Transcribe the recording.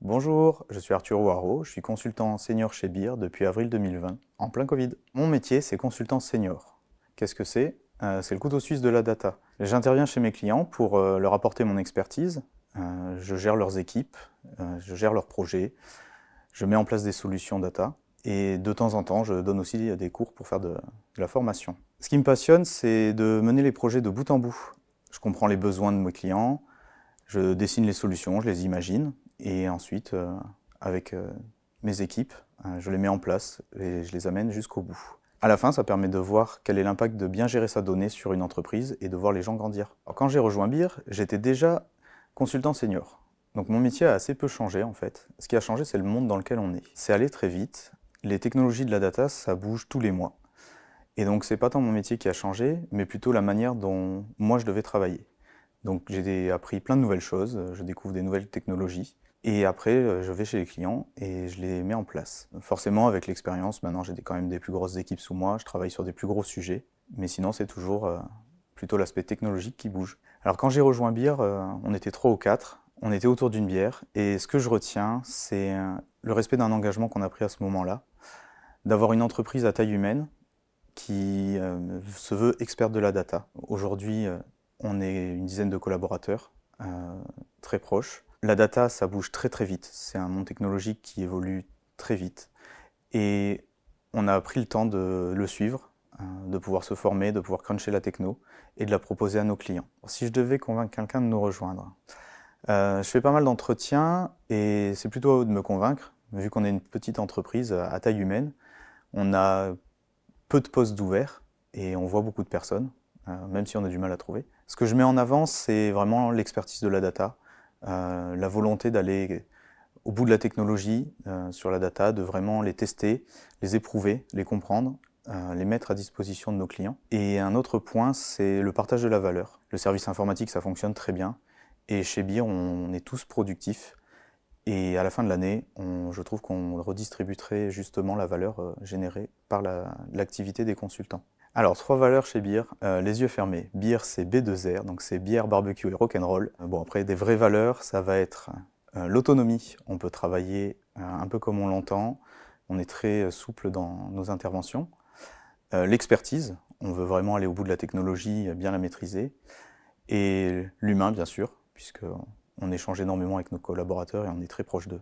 Bonjour, je suis Arthur Ouaro, je suis consultant senior chez BIR depuis avril 2020, en plein Covid. Mon métier, c'est consultant senior. Qu'est-ce que c'est? C'est le couteau suisse de la data. J'interviens chez mes clients pour leur apporter mon expertise. Je gère leurs équipes, je gère leurs projets, je mets en place des solutions data. Et de temps en temps, je donne aussi des cours pour faire de la formation. Ce qui me passionne, c'est de mener les projets de bout en bout. Je comprends les besoins de mes clients, je dessine les solutions, je les imagine, et ensuite, avec mes équipes, je les mets en place et je les amène jusqu'au bout. À la fin, ça permet de voir quel est l'impact de bien gérer sa donnée sur une entreprise et de voir les gens grandir. Alors, quand j'ai rejoint BIR, j'étais déjà consultant senior. Donc mon métier a assez peu changé en fait. Ce qui a changé, c'est le monde dans lequel on est. C'est allé très vite. Les technologies de la data, ça bouge tous les mois. Et donc c'est pas tant mon métier qui a changé, mais plutôt la manière dont moi je devais travailler. Donc j'ai appris plein de nouvelles choses, je découvre des nouvelles technologies. Et après, je vais chez les clients et je les mets en place. Forcément, avec l'expérience, maintenant j'ai quand même des plus grosses équipes sous moi, je travaille sur des plus gros sujets. Mais sinon, c'est toujours plutôt l'aspect technologique qui bouge. Alors quand j'ai rejoint BIR, on était 3 ou 4, on était autour d'une bière. Et ce que je retiens, c'est le respect d'un engagement qu'on a pris à ce moment-là, d'avoir une entreprise à taille humaine qui se veut experte de la data. Aujourd'hui, on est une dizaine de collaborateurs, très proches. La data, ça bouge très très vite. C'est un monde technologique qui évolue très vite. Et on a pris le temps de le suivre, de pouvoir se former, de pouvoir cruncher la techno et de la proposer à nos clients. Si je devais convaincre quelqu'un de nous rejoindre, je fais pas mal d'entretiens et c'est plutôt à eux de me convaincre. Vu qu'on est une petite entreprise à taille humaine, on a peu de postes d'ouverts et on voit beaucoup de personnes, même si on a du mal à trouver. Ce que je mets en avant, c'est vraiment l'expertise de la data, la volonté d'aller au bout de la technologie sur la data, de vraiment les tester, les éprouver, les comprendre, les mettre à disposition de nos clients. Et un autre point, c'est le partage de la valeur. Le service informatique, ça fonctionne très bien. Et chez BIR, on est tous productifs. Et à la fin de l'année, je trouve qu'on redistribuerait justement la valeur générée par l'activité des consultants. Alors, 3 valeurs chez BIR, les yeux fermés. BIR, c'est B2R, donc c'est bière, barbecue et rock'n'roll. Bon, après, des vraies valeurs, ça va être l'autonomie. On peut travailler un peu comme on l'entend. On est très souple dans nos interventions. L'expertise, on veut vraiment aller au bout de la technologie, bien la maîtriser. Et l'humain, bien sûr, puisqu'on échange énormément avec nos collaborateurs et on est très proche d'eux.